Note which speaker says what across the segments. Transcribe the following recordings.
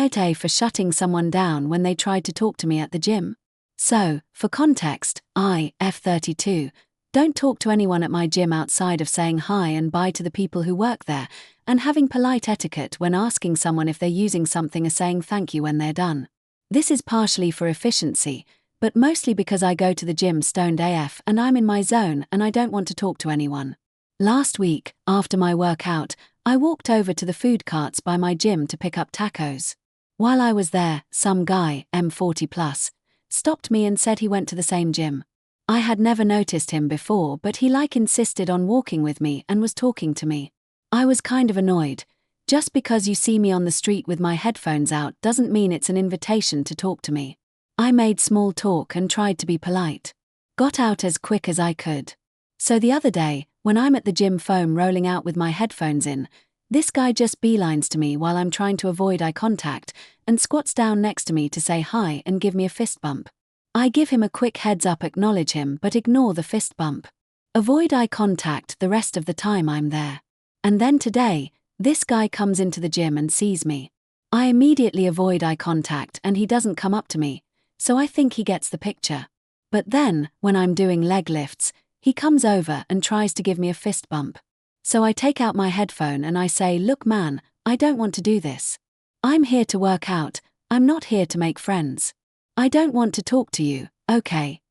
Speaker 1: AITA for shutting someone down when they tried to talk to me at the gym. So, for context, I, F32, don't talk to anyone at my gym outside of saying hi and bye to the people who work there, and having polite etiquette when asking someone if they're using something or saying thank you when they're done. This is partially for efficiency, but mostly because I go to the gym stoned AF and I'm in my zone and I don't want to talk to anyone. Last week, after my workout, I walked over to the food carts by my gym to pick up tacos. While I was there, some guy, M40+, stopped me and said he went to the same gym. I had never noticed him before, but he insisted on walking with me and was talking to me. I was kind of annoyed. Just because you see me on the street with my headphones out doesn't mean it's an invitation to talk to me. I made small talk and tried to be polite. Got out as quick as I could. So the other day, when I'm at the gym foam rolling out with my headphones in, this guy just beelines to me while I'm trying to avoid eye contact and squats down next to me to say hi and give me a fist bump. I give him a quick heads up, acknowledge him but ignore the fist bump. Avoid eye contact the rest of the time I'm there. And then today, this guy comes into the gym and sees me. I immediately avoid eye contact and he doesn't come up to me, so I think he gets the picture. But then, when I'm doing leg lifts, he comes over and tries to give me a fist bump. So I take out my headphone and I say, "Look man, I don't want to do this. I'm here to work out, I'm not here to make friends. I don't want to talk to you, okay?"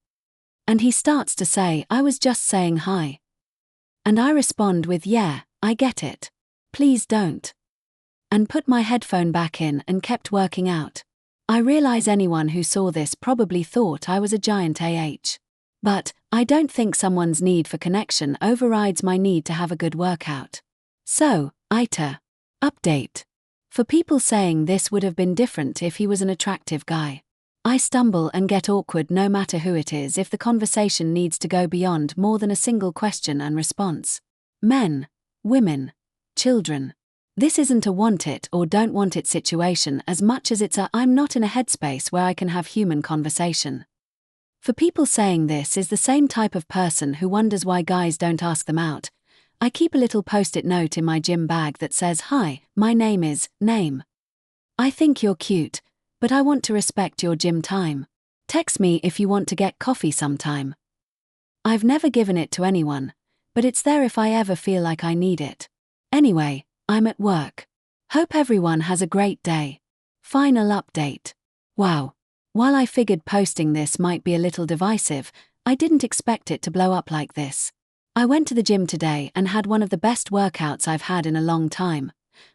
Speaker 1: And he starts to say, "I was just saying hi." And I respond with, "Yeah, I get it. Please don't." And put my headphone back in and kept working out. I realize anyone who saw this probably thought I was a giant AH. But I don't think someone's need for connection overrides my need to have a good workout. So, AITA. Update. For people saying this would have been different if he was an attractive guy. I stumble and get awkward no matter who it is if the conversation needs to go beyond more than a single question and response. Men, women, children. This isn't a want it or don't want it situation as much as it's a I'm not in a headspace where I can have human conversation. For people saying this is the same type of person who wonders why guys don't ask them out. I keep a little post-it note in my gym bag that says, "Hi, my name is, name. I think you're cute, but I want to respect your gym time. Text me if you want to get coffee sometime." I've never given it to anyone, but it's there if I ever feel like I need it. Anyway, I'm at work. Hope everyone has a great day. Final update. Wow. While I figured posting this might be a little divisive, I didn't expect it to blow up like this. I went to the gym today and had one of the best workouts I've had in a long time,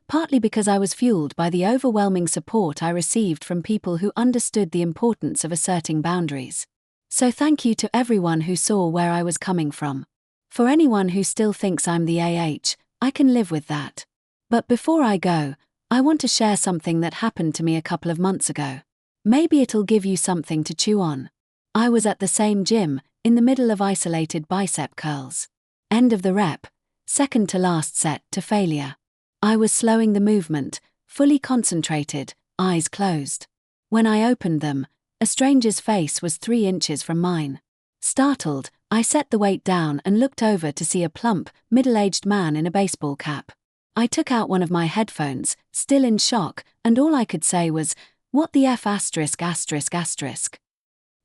Speaker 1: partly because I was fueled by the overwhelming support I received from people who understood the importance of asserting boundaries. So thank you to everyone who saw where I was coming from. For anyone who still thinks I'm the AH, I can live with that. But before I go, I want to share something that happened to me a couple of months ago. Maybe it'll give you something to chew on. I was at the same gym, in the middle of isolated bicep curls. End of the rep, second to last set to failure. I was slowing the movement, fully concentrated, eyes closed. When I opened them, a stranger's face was 3 inches from mine. Startled, I set the weight down and looked over to see a plump, middle-aged man in a baseball cap. I took out one of my headphones, still in shock, and all I could say was, "What the F ******."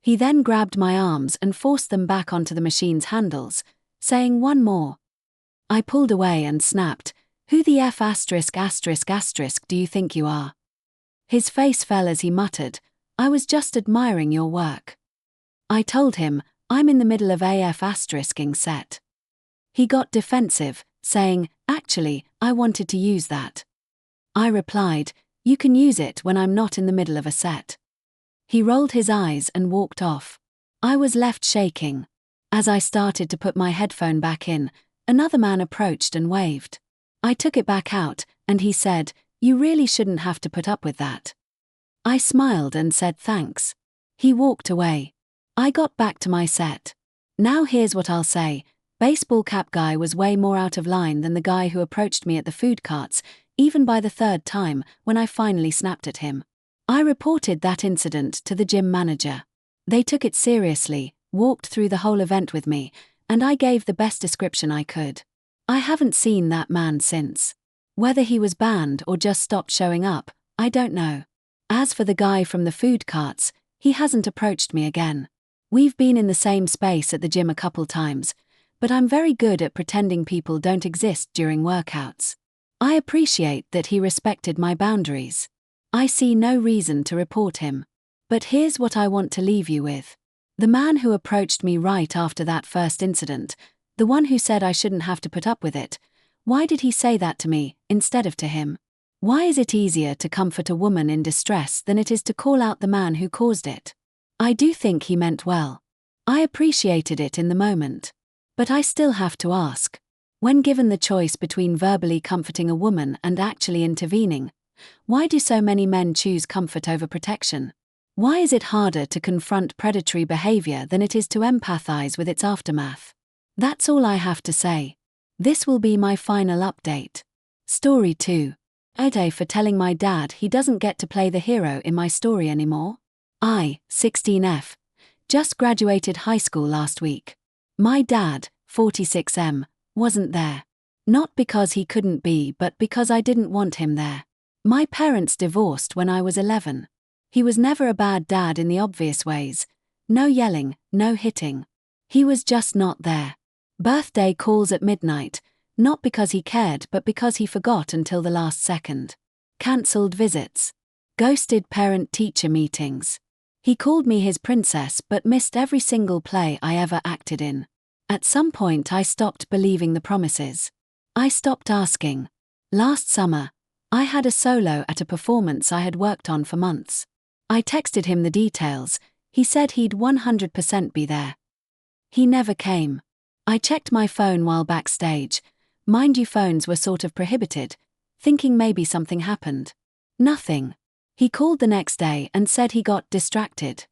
Speaker 1: He then grabbed my arms and forced them back onto the machine's handles, saying, "One more." I pulled away and snapped, "Who the F ***** do you think you are?" His face fell as he muttered, "I was just admiring your work." I told him, "I'm in the middle of AF ***ing set." He got defensive, saying, "Actually, I wanted to use that." I replied, "You can use it when I'm not in the middle of a set." He rolled his eyes and walked off. I was left shaking. As I started to put my headphone back in, another man approached and waved. I took it back out, and he said, "You really shouldn't have to put up with that." I smiled and said thanks. He walked away. I got back to my set. Now here's what I'll say. Baseball cap guy was way more out of line than the guy who approached me at the food carts, even by the 3rd time, when I finally snapped at him. I reported that incident to the gym manager. They took it seriously, walked through the whole event with me, and I gave the best description I could. I haven't seen that man since. Whether he was banned or just stopped showing up, I don't know. As for the guy from the food carts, he hasn't approached me again. We've been in the same space at the gym a couple times, but I'm very good at pretending people don't exist during workouts. I appreciate that he respected my boundaries. I see no reason to report him. But here's what I want to leave you with. The man who approached me right after that first incident, the one who said I shouldn't have to put up with it, why did he say that to me, instead of to him? Why is it easier to comfort a woman in distress than it is to call out the man who caused it? I do think he meant well. I appreciated it in the moment. But I still have to ask. When given the choice between verbally comforting a woman and actually intervening, why do so many men choose comfort over protection? Why is it harder to confront predatory behavior than it is to empathize with its aftermath? That's all I have to say. This will be my final update. Story 2. AITA for telling my dad he doesn't get to play the hero in my story anymore. I, 16F, just graduated high school last week. My dad, 46M, wasn't there. Not because he couldn't be, but because I didn't want him there. My parents divorced when I was 11. He was never a bad dad in the obvious ways. No yelling, no hitting. He was just not there. Birthday calls at midnight, not because he cared but because he forgot until the last second. Cancelled visits. Ghosted parent-teacher meetings. He called me his princess but missed every single play I ever acted in. At some point I stopped believing the promises. I stopped asking. Last summer, I had a solo at a performance I had worked on for months. I texted him the details. He said he'd 100% be there. He never came. I checked my phone while backstage. Mind you, phones were sort of prohibited, thinking maybe something happened. Nothing. He called the next day and said he got distracted.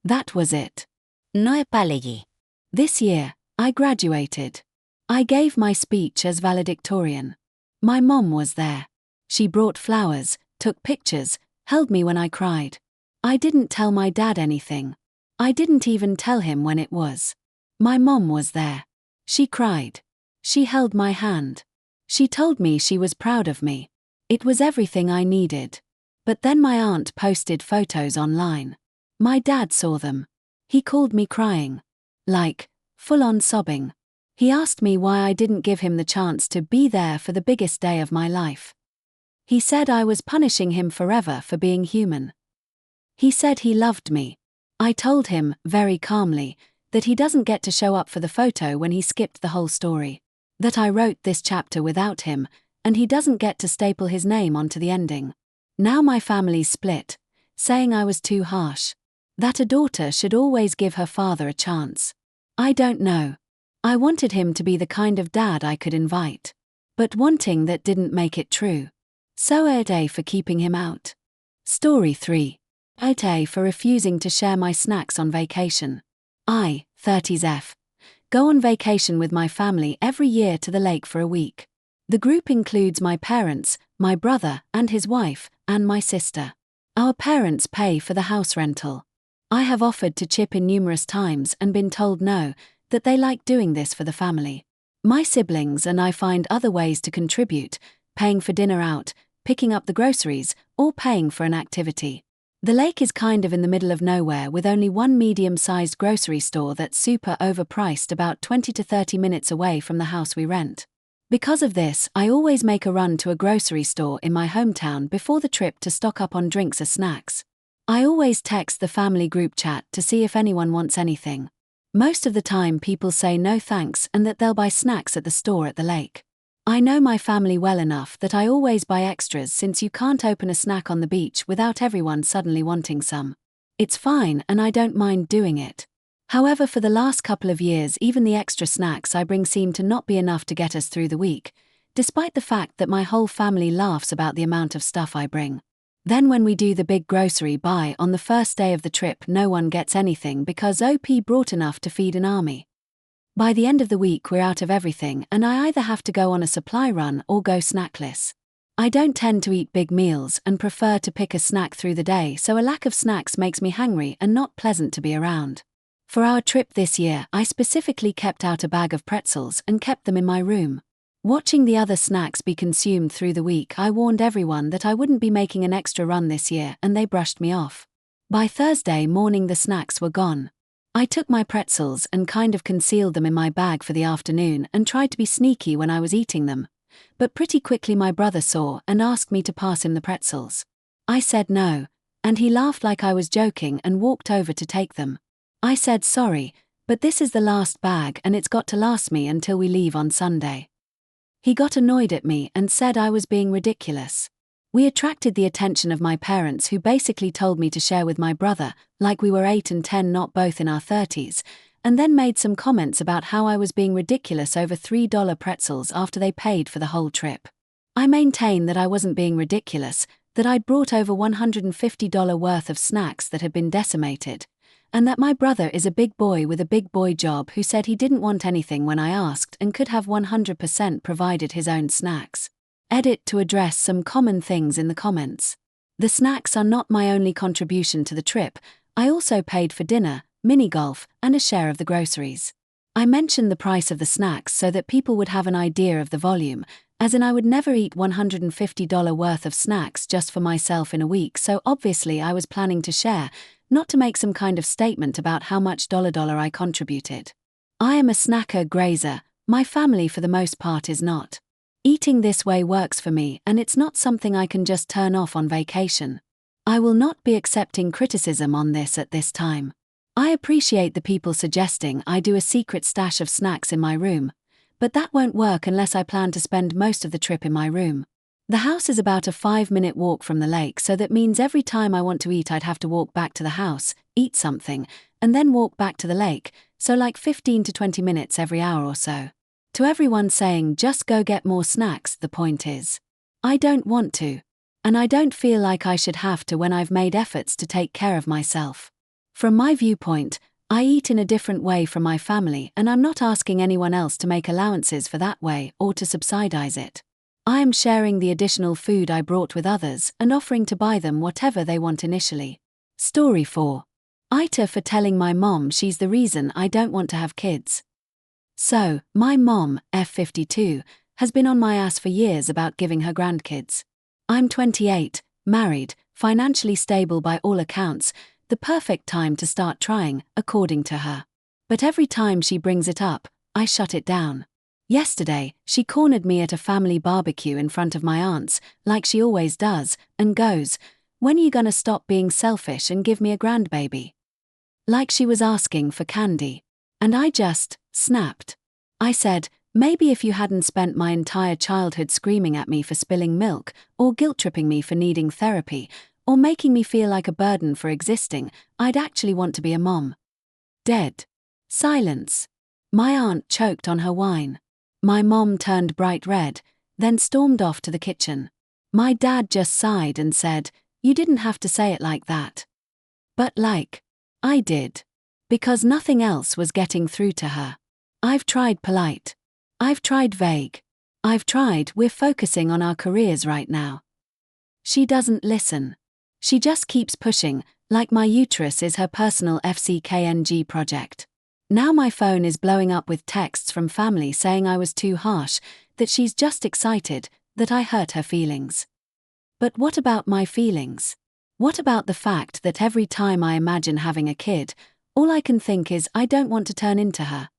Speaker 1: That was it.
Speaker 2: No apology.
Speaker 1: This year, I graduated. I gave my speech as valedictorian. My mom was there. She brought flowers, took pictures, held me when I cried. I didn't tell my dad anything. I didn't even tell him when it was. My mom was there. She cried. She held my hand. She told me she was proud of me. It was everything I needed. But then my aunt posted photos online. My dad saw them. He called me crying. Like, full-on sobbing. He asked me why I didn't give him the chance to be there for the biggest day of my life. He said I was punishing him forever for being human. He said he loved me. I told him, very calmly, that he doesn't get to show up for the photo when he skipped the whole story. That I wrote this chapter without him, and he doesn't get to staple his name onto the ending. Now my family's split, saying I was too harsh. That a daughter should always give her father a chance. I don't know. I wanted him to be the kind of dad I could invite. But wanting that didn't make it true. So AITA for keeping him out. Story 3. AITA for refusing to share my snacks on vacation. I, 30s, go on vacation with my family every year to the lake for a week. The group includes my parents, my brother and his wife, and my sister. Our parents pay for the house rental. I have offered to chip in numerous times and been told no, that they like doing this for the family. My siblings and I find other ways to contribute, paying for dinner out, picking up the groceries, or paying for an activity. The lake is kind of in the middle of nowhere with only one medium-sized grocery store that's super overpriced about 20 to 30 minutes away from the house we rent. Because of this, I always make a run to a grocery store in my hometown before the trip to stock up on drinks or snacks. I always text the family group chat to see if anyone wants anything. Most of the time people say no thanks and that they'll buy snacks at the store at the lake. I know my family well enough that I always buy extras since you can't open a snack on the beach without everyone suddenly wanting some. It's fine and I don't mind doing it. However, for the last couple of years even the extra snacks I bring seem to not be enough to get us through the week, despite the fact that my whole family laughs about the amount of stuff I bring. Then when we do the big grocery buy on the first day of the trip no one gets anything because OP brought enough to feed an army. By the end of the week we're out of everything and I either have to go on a supply run or go snackless. I don't tend to eat big meals and prefer to pick a snack through the day, so a lack of snacks makes me hangry and not pleasant to be around. For our trip this year I specifically kept out a bag of pretzels and kept them in my room. Watching the other snacks be consumed through the week, I warned everyone that I wouldn't be making an extra run this year, and they brushed me off. By Thursday morning the snacks were gone. I took my pretzels and kind of concealed them in my bag for the afternoon and tried to be sneaky when I was eating them. But pretty quickly my brother saw and asked me to pass him the pretzels. I said no, and he laughed like I was joking and walked over to take them. I said sorry, but this is the last bag and it's got to last me until we leave on Sunday. He got annoyed at me and said I was being ridiculous. We attracted the attention of my parents, who basically told me to share with my brother, like we were 8 and 10, not both in our 30s, and then made some comments about how I was being ridiculous over $3 pretzels after they paid for the whole trip. I maintain that I wasn't being ridiculous, that I'd brought over $150 worth of snacks that had been decimated, and that my brother is a big boy with a big boy job who said he didn't want anything when I asked and could have 100% provided his own snacks. Edit to address some common things in the comments. The snacks are not my only contribution to the trip. I also paid for dinner, mini golf, and a share of the groceries. I mentioned the price of the snacks so that people would have an idea of the volume, as in I would never eat $150 worth of snacks just for myself in a week, so obviously I was planning to share, not to make some kind of statement about how much dollar I contributed. I am a snacker grazer, my family for the most part is not. Eating this way works for me, and it's not something I can just turn off on vacation. I will not be accepting criticism on this at this time. I appreciate the people suggesting I do a secret stash of snacks in my room, but that won't work unless I plan to spend most of the trip in my room. The house is about a 5-minute walk from the lake, so that means every time I want to eat I'd have to walk back to the house, eat something, and then walk back to the lake, so like 15 to 20 minutes every hour or so. To everyone saying just go get more snacks, the point is, I don't want to, and I don't feel like I should have to when I've made efforts to take care of myself. From my viewpoint, I eat in a different way from my family, and I'm not asking anyone else to make allowances for that way or to subsidize it. I am sharing the additional food I brought with others and offering to buy them whatever they want initially. Story 4. AITA for telling my mom she's the reason I don't want to have kids. So, my mom, F52, has been on my ass for years about giving her grandkids. I'm 28, married, financially stable by all accounts, the perfect time to start trying, according to her. But every time she brings it up, I shut it down. Yesterday, she cornered me at a family barbecue in front of my aunts, like she always does, and goes, "When are you gonna stop being selfish and give me a grandbaby?" Like she was asking for candy. And I just snapped. I said, maybe if you hadn't spent my entire childhood screaming at me for spilling milk, or guilt-tripping me for needing therapy, or making me feel like a burden for existing, I'd actually want to be a mom. Dead. Silence. My aunt choked on her wine. My mom turned bright red, then stormed off to the kitchen. My dad just sighed and said, "You didn't have to say it like that." But I did. Because nothing else was getting through to her. I've tried polite. I've tried vague. I've tried "we're focusing on our careers right now." She doesn't listen. She just keeps pushing, like my uterus is her personal FCKNG project. Now my phone is blowing up with texts from family saying I was too harsh, that she's just excited, that I hurt her feelings. But what about my feelings? What about the fact that every time I imagine having a kid, all I can think is I don't want to turn into her?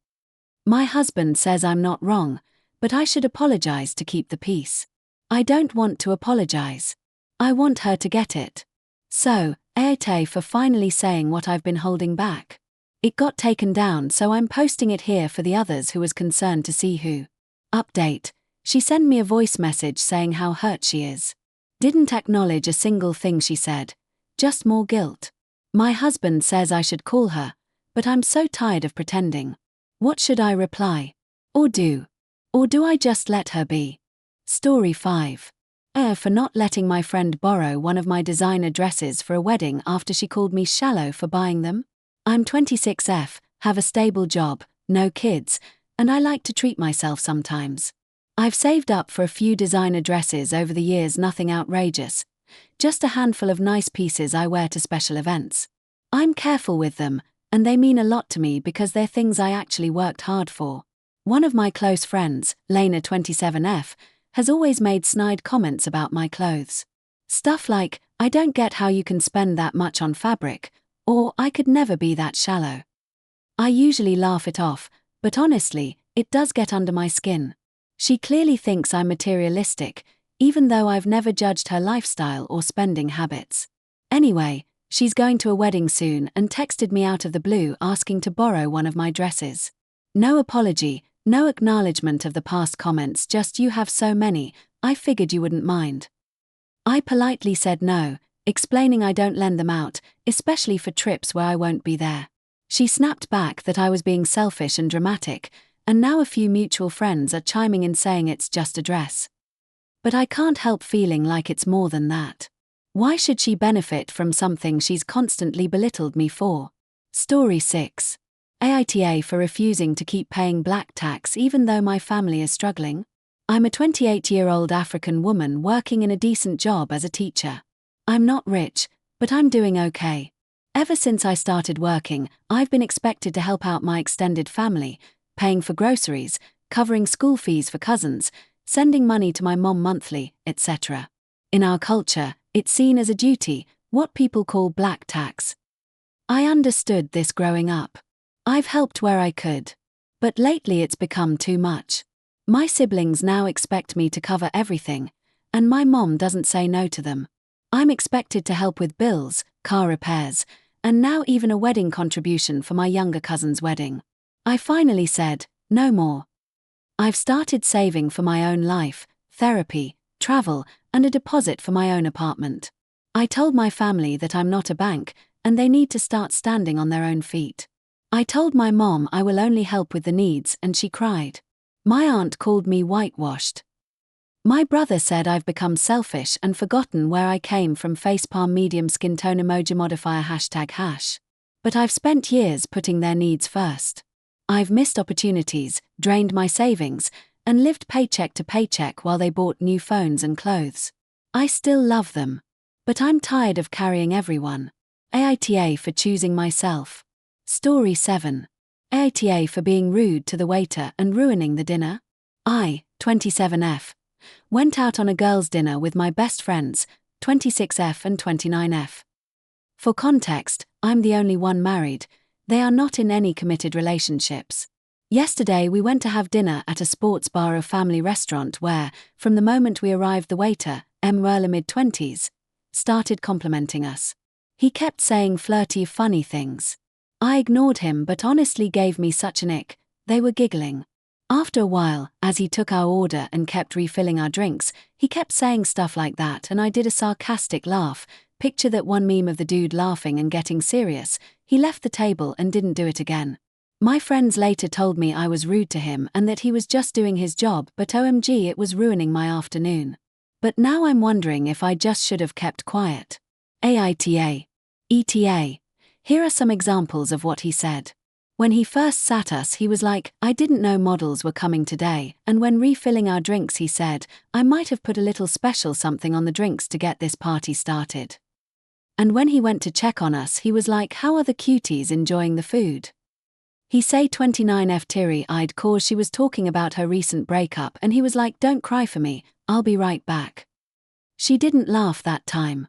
Speaker 1: My husband says I'm not wrong, but I should apologize to keep the peace. I don't want to apologize. I want her to get it. So, AITA for finally saying what I've been holding back. It got taken down, so I'm posting it here for the others who was concerned to see who. Update. She sent me a voice message saying how hurt she is. Didn't acknowledge a single thing she said. Just more guilt. My husband says I should call her, but I'm so tired of pretending. What should I reply? Or do? Or do I just let her be? Story 5. For not letting my friend borrow one of my designer dresses for a wedding after she called me shallow for buying them. I'm 26F, have a stable job, no kids, and I like to treat myself sometimes. I've saved up for a few designer dresses over the years, nothing outrageous. Just a handful of nice pieces I wear to special events. I'm careful with them, and they mean a lot to me because they're things I actually worked hard for. One of my close friends, Lena 27F, has always made snide comments about my clothes. Stuff like, "I don't get how you can spend that much on fabric," or "I could never be that shallow." I usually laugh it off, but honestly, it does get under my skin. She clearly thinks I'm materialistic, even though I've never judged her lifestyle or spending habits. Anyway, she's going to a wedding soon and texted me out of the blue asking to borrow one of my dresses. No apology, no acknowledgement of the past comments, just "you have so many, I figured you wouldn't mind." I politely said no, explaining I don't lend them out, especially for trips where I won't be there. She snapped back that I was being selfish and dramatic, and now a few mutual friends are chiming in saying it's just a dress. But I can't help feeling like it's more than that. Why should she benefit from something she's constantly belittled me for? Story 6. AITA for refusing to keep paying black tax even though my family is struggling. I'm a 28-year-old African woman working in a decent job as a teacher. I'm not rich, but I'm doing okay. Ever since I started working, I've been expected to help out my extended family, paying for groceries, covering school fees for cousins, sending money to my mom monthly, etc. In our culture, it's seen as a duty, what people call black tax. I understood this growing up. I've helped where I could. But lately it's become too much. My siblings now expect me to cover everything, and my mom doesn't say no to them. I'm expected to help with bills, car repairs, and now even a wedding contribution for my younger cousin's wedding. I finally said, no more. I've started saving for my own life, therapy, travel, and a deposit for my own apartment. I told my family that I'm not a bank, and they need to start standing on their own feet. I told my mom I will only help with the needs, and she cried. My aunt called me whitewashed. My brother said I've become selfish and forgotten where I came from. Facepalm medium skin tone emoji modifier #hash. But I've spent years putting their needs first. I've missed opportunities, drained my savings, and lived paycheck to paycheck while they bought new phones and clothes. I still love them. But I'm tired of carrying everyone. AITA for choosing myself. Story 7. AITA for being rude to the waiter and ruining the dinner. I, 27F, went out on a girls' dinner with my best friends, 26F and 29F. For context, I'm the only one married. They are not in any committed relationships. Yesterday we went to have dinner at a sports bar of family restaurant where, from the moment we arrived, the waiter, Merla mid-20s, started complimenting us. He kept saying flirty, funny things. I ignored him but honestly gave me such an ick. They were giggling. After a while, as he took our order and kept refilling our drinks, he kept saying stuff like that and I did a sarcastic laugh. Picture that one meme of the dude laughing and getting serious. He left the table and didn't do it again. My friends later told me I was rude to him and that he was just doing his job, but OMG, it was ruining my afternoon. But now I'm wondering if I just should have kept quiet. AITA. ETA. Here are some examples of what he said. When he first sat us, he was like, "I didn't know models were coming today," and when refilling our drinks he said, "I might have put a little special something on the drinks to get this party started." And when he went to check on us he was like, "How are the cuties enjoying the food?" He say 29F teary-eyed cause she was talking about her recent breakup and he was like, "Don't cry for me, I'll be right back." She didn't laugh that time.